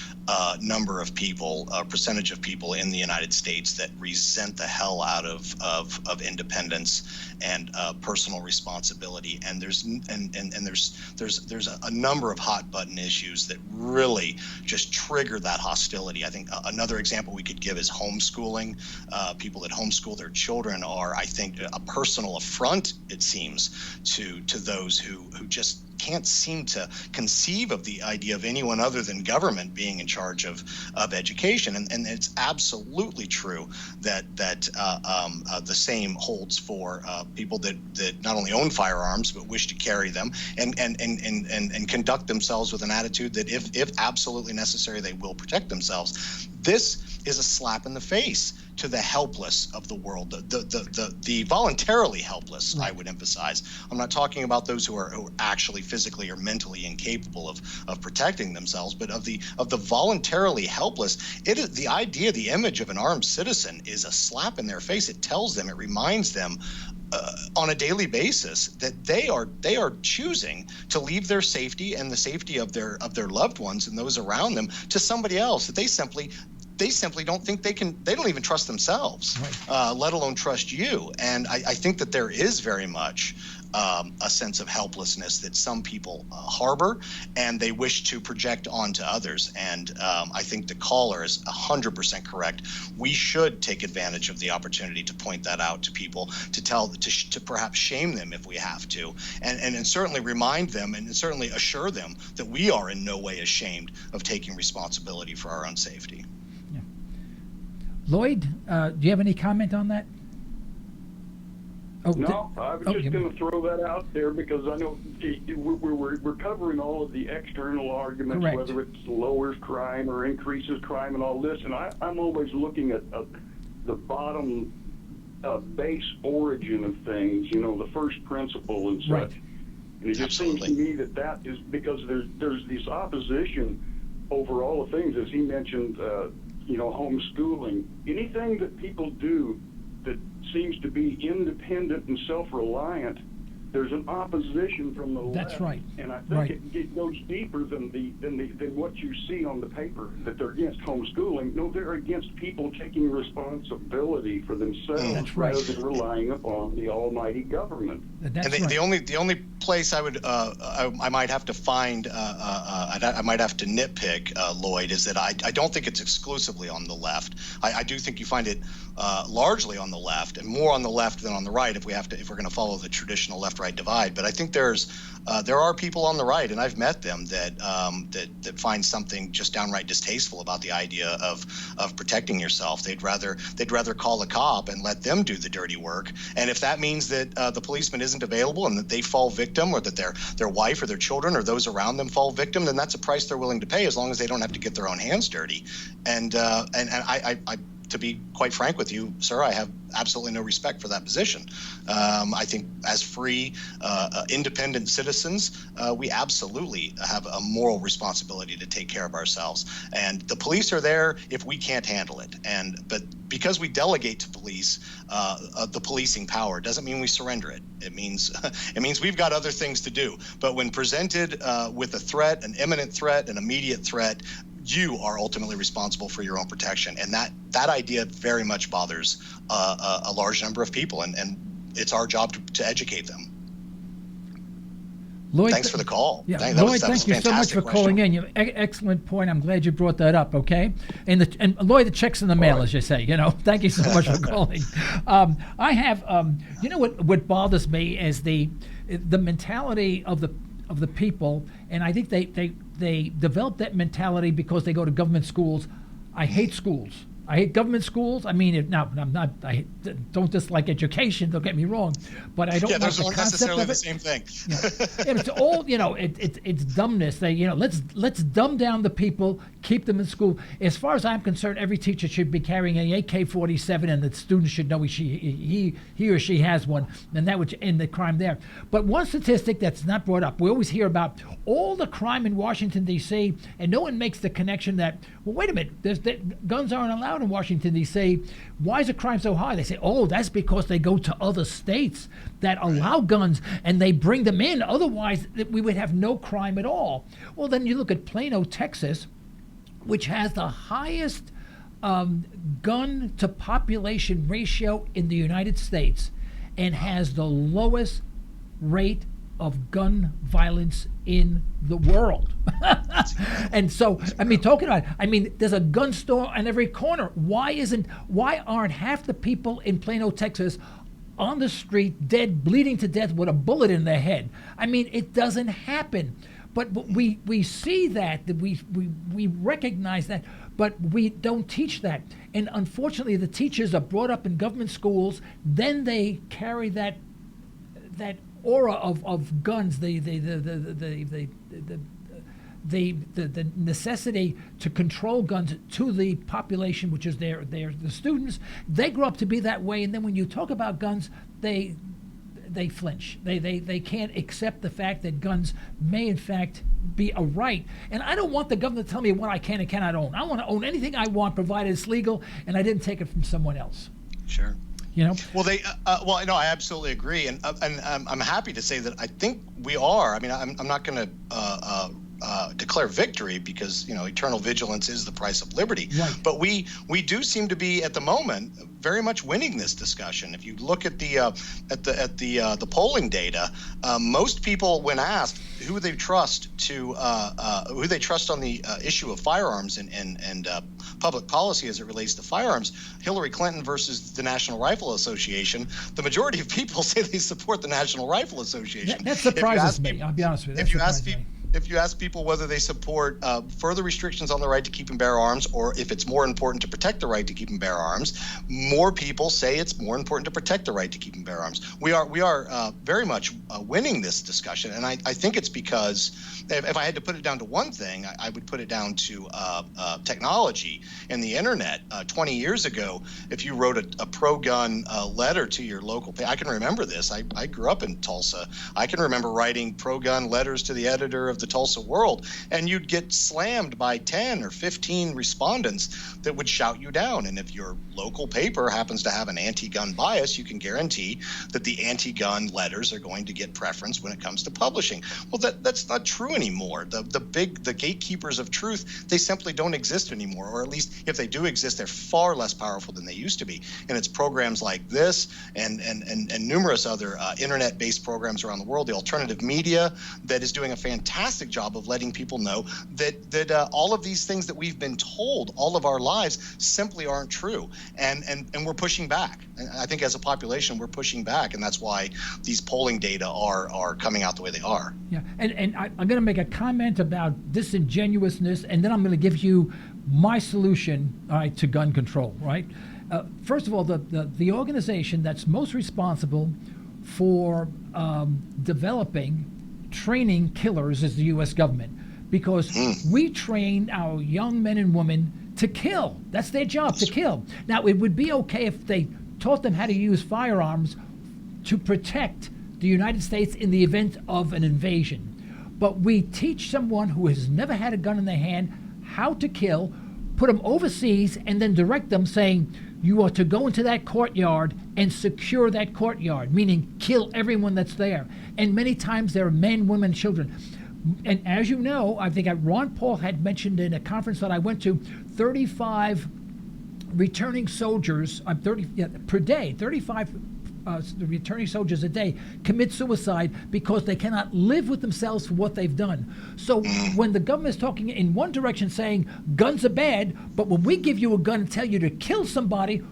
S1: number of people, percentage of people in the United States that resent the hell out of independence and personal responsibility. And there's a number of hot button issues that really just trigger that hostility. I think another example we could give is homeschooling. People that homeschool their children are, I think, a personal affront, it seems, to those who just can't seem to conceive of the idea of anyone other than government being in charge of education. And it's absolutely true that the same holds for people that not only own firearms but wish to carry them and conduct themselves with an attitude that if absolutely necessary, they will protect themselves. This is a slap in the face to the helpless of the world, the voluntarily helpless. I would emphasize. I'm not talking about those who are actually physically or mentally incapable of protecting themselves, but of the voluntarily helpless. It is the idea, the image of an armed citizen is a slap in their face. It tells them, it reminds them on a daily basis that they are choosing to leave their safety and the safety of their loved ones and those around them to somebody else, that they simply don't think they don't even trust themselves, let alone trust you. And I think that there is very much a sense of helplessness that some people harbor and they wish to project onto others. And I think the caller is 100% correct. We should take advantage of the opportunity to point that out to people, to perhaps shame them if we have to, and certainly remind them and certainly assure them that we are in no way ashamed of taking responsibility for our own safety.
S5: Yeah. Lloyd, do you have any comment on that?
S9: No, I was just going to throw that out there because I know we're covering all of the external arguments,
S5: correct,
S9: whether it lowers crime or increases crime and all this, and I'm always looking at the bottom base origin of things, the first principle and such.
S5: Right.
S9: And it just seems to me that is because there's this opposition over all the things, as he mentioned, homeschooling. Anything that people do that seems to be independent and self-reliant, there's an opposition from the left.
S5: That's right.
S9: And I think it goes deeper than what you see on the paper, that they're against homeschooling. No, they're against people taking responsibility for themselves rather than relying upon the almighty government.
S1: That's right. The only place I would I might have to find I might have to nitpick, Lloyd, is that I don't think it's exclusively on the left. I do think you find it largely on the left, and more on the left than on the right if we're going to follow the traditional left-right divide. But I think there are people on the right, and I've met them that find something just downright distasteful about the idea of protecting yourself. They'd rather call a cop and let them do the dirty work. And if that means that the policeman isn't available and that they fall victim, or that their wife or their children or those around them fall victim, then that's a price they're willing to pay, as long as they don't have to get their own hands dirty. And I to be quite frank with you, sir, I have absolutely no respect for that position. I think as free, independent citizens, we absolutely have a moral responsibility to take care of ourselves. And the police are there if we can't handle it. But because we delegate to police the policing power, doesn't mean we surrender it. It means we've got other things to do. But when presented with a threat, an imminent threat, an immediate threat, you are ultimately responsible for your own protection. And that idea very much bothers a large number of people, and it's our job to educate them.
S5: Lloyd,
S1: thanks for the call.
S5: Yeah,
S1: Lloyd,
S5: thank you so much for calling in. Excellent point. I'm glad you brought that up. Okay, and Lloyd, the check's in the mail, as you say. Thank you so much for calling. I have, what bothers me is the mentality of the people, and I think they develop that mentality because they go to government schools. I hate schools. I hate government schools. I mean, I don't dislike education. Don't get me wrong, but I don't like the concept
S1: necessarily
S5: of it.
S1: The same thing.
S5: And it's all, it's dumbness. They, let's dumb down the people, keep them in school. As far as I'm concerned, every teacher should be carrying an AK-47, and the student should know he or she has one, and that would end the crime there. But one statistic that's not brought up, we always hear about all the crime in Washington, D.C., and no one makes the connection that, well, wait a minute, guns aren't allowed in Washington, D.C. Why is the crime so high? They say, oh, that's because they go to other states that allow guns and they bring them in. Otherwise, we would have no crime at all. Well, then you look at Plano, Texas, which has the highest gun to population ratio in the United States and has the lowest rate of gun violence in the world. And so, talking about it, there's a gun store on every corner. Why aren't half the people in Plano, Texas on the street dead, bleeding to death with a bullet in their head? It doesn't happen. But we see that we recognize that, but we don't teach that. And unfortunately, the teachers are brought up in government schools, then they carry that aura of guns, the necessity to control guns to the population, which is the students. They grow up to be that way, and then when you talk about guns, they flinch. They can't accept the fact that guns may in fact be a right. And I don't want the government to tell me what I can and cannot own. I want to own anything I want, provided it's legal, and I didn't take it from someone else.
S1: Sure. Well, I absolutely agree, and I'm happy to say that I think we are. I'm not going to declare victory, because eternal vigilance is the price of liberty.
S5: Right.
S1: But we do seem to be at the moment very much winning this discussion. If you look at the polling data, most people, when asked who they trust on the issue of firearms and public policy as it relates to firearms, Hillary Clinton versus the National Rifle Association, the majority of people say they support the National Rifle Association.
S5: That surprises me. I'll be honest with you.
S1: If you ask people whether they support further restrictions on the right to keep and bear arms, or if it's more important to protect the right to keep and bear arms, more people say it's more important to protect the right to keep and bear arms. We are very much winning this discussion, and I think it's because if I had to put it down to one thing, I would put it down to technology and the internet. 20 years ago, if you wrote a pro-gun letter to your local paper, I can remember this. I grew up in Tulsa. I can remember writing pro-gun letters to the editor of the Tulsa World, and you'd get slammed by 10 or 15 respondents that would shout you down. And if your local paper happens to have an anti-gun bias, you can guarantee that the anti-gun letters are going to get preference when it comes to publishing. Well, that's not true anymore. The gatekeepers of truth, they simply don't exist anymore, or at least if they do exist, they're far less powerful than they used to be. And it's programs like this and numerous other internet-based programs around the world, the alternative media, that is doing a fantastic job of letting people know that all of these things that we've been told all of our lives simply aren't true, and we're pushing back. And I think as a population we're pushing back, and that's why these polling data are coming out the way they are.
S5: Yeah, and I'm going to make a comment about disingenuousness, and then I'm going to give you my solution, all right, to gun control. Right. First of all, the organization that's most responsible for developing training killers is the U.S. government, because we train our young men and women to kill. That's their job, to kill. Now, it would be okay if they taught them how to use firearms to protect the United States in the event of an invasion. But we teach someone who has never had a gun in their hand how to kill, put them overseas, and then direct them saying, you are to go into that courtyard and secure that courtyard, meaning kill everyone that's there. And many times there are men, women, children. And as you know, I think Ron Paul had mentioned in a conference that I went to, 35 returning soldiers per day, 35 returning soldiers a day commit suicide because they cannot live with themselves for what they've done. So when the government is talking in one direction saying guns are bad, but when we give you a gun and tell you to kill somebody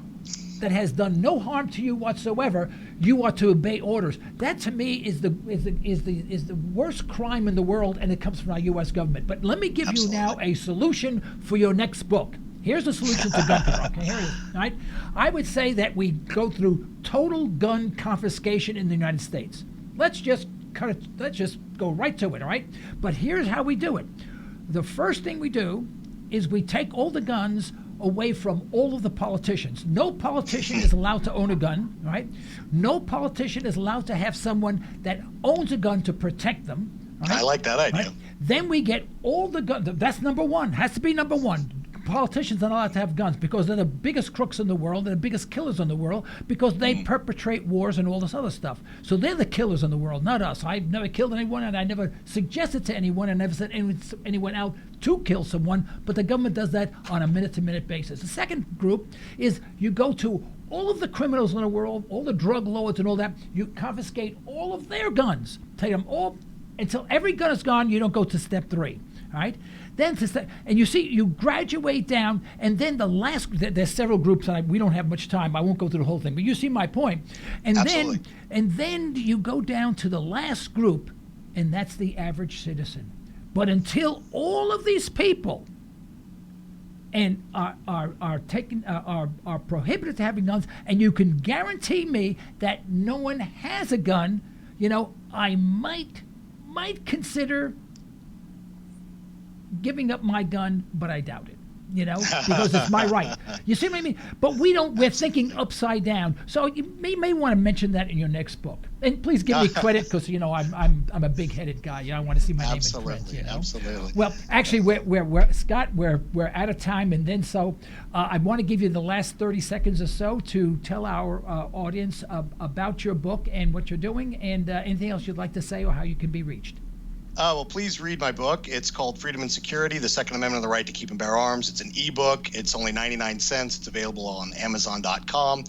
S5: that has done no harm to you whatsoever, you are to obey orders. That to me is the worst crime in the world, and it comes from our U.S. government. But let me give you now a solution for your next book. Here's the solution to gun control. Okay, here it is. All right? I would say that we go through total gun confiscation in the United States. Let's just go right to it, all right? But here's how we do it. The first thing we do is we take all the guns away from all of the politicians. No politician is allowed to own a gun, all right? No politician is allowed to have someone that owns a gun to protect them. All right?
S1: I like that idea.
S5: Right? Then we get all the guns. That's number one. Has to be number one. Politicians are not allowed to have guns because they're the biggest crooks in the world, they're the biggest killers in the world, because they perpetrate wars and all this other stuff. So they're the killers in the world, not us. I've never killed anyone, and I never suggested to anyone, and never sent anyone out to kill someone, but the government does that on a minute-to-minute basis. The second group is you go to all of the criminals in the world, all the drug lords and all that, you confiscate all of their guns, take them all, until every gun is gone, you don't go to step 3, all right? Then and you see, you graduate down, and then the last, there's several groups, and we don't have much time. I won't go through the whole thing, but you see my point. And
S1: Absolutely.
S5: then you go down to the last group, and that's the average citizen. But until all of these people and are prohibited to having guns, and you can guarantee me that no one has a gun, I might consider giving up my gun, but I doubt it, because it's my right. You see what I mean? But we're thinking upside down. So you may want to mention that in your next book. And please give me credit, because I'm a big-headed guy. I want to see my name in print.
S1: Absolutely.
S5: Well, actually, we're Scott, we're out of time, and then so I want to give you the last 30 seconds or so to tell our audience about your book and what you're doing, and anything else you'd like to say or how you can be reached.
S1: Well, please read my book. It's called Freedom and Security, the Second Amendment and the Right to Keep and Bear Arms. It's an ebook. It's only 99 cents. It's available on Amazon.com.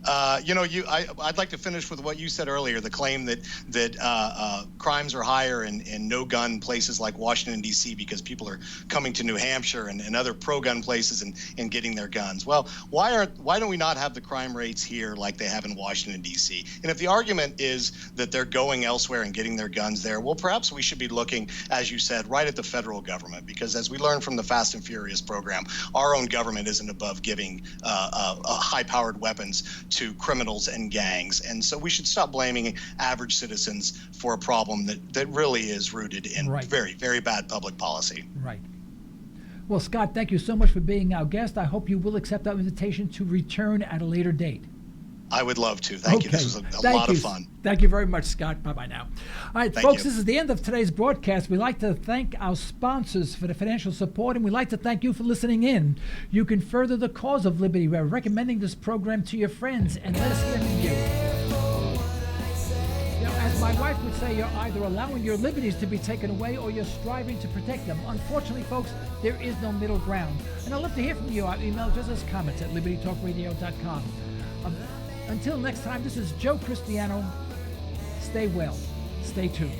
S1: I'd like to finish with what you said earlier, the claim that crimes are higher in no-gun places like Washington, D.C. because people are coming to New Hampshire and other pro-gun places and getting their guns. Well, why don't we not have the crime rates here like they have in Washington, D.C.? And if the argument is that they're going elsewhere and getting their guns there, well, perhaps we should be looking, as you said, right at the federal government, because as we learned from the Fast and Furious program, our own government isn't above giving high-powered weapons to criminals and gangs. And so we should stop blaming average citizens for a problem that really is rooted in very, very bad public policy.
S5: Right. Well, Scott, thank you so much for being our guest. I hope you will accept our invitation to return at a later date.
S1: I would love to. Thank you. This was a lot of fun.
S5: Thank you very much, Scott. Bye-bye now. All right, folks, this is the end of today's broadcast. We'd like to thank our sponsors for the financial support, and we'd like to thank you for listening in. You can further the cause of liberty by recommending this program to your friends, and let us hear from you. As my wife would say, you're either allowing your liberties to be taken away or you're striving to protect them. Unfortunately, folks, there is no middle ground. And I'd love to hear from you. Our email just as comments at libertytalkradio.com. Until next time, this is Joe Cristiano. Stay well. Stay tuned.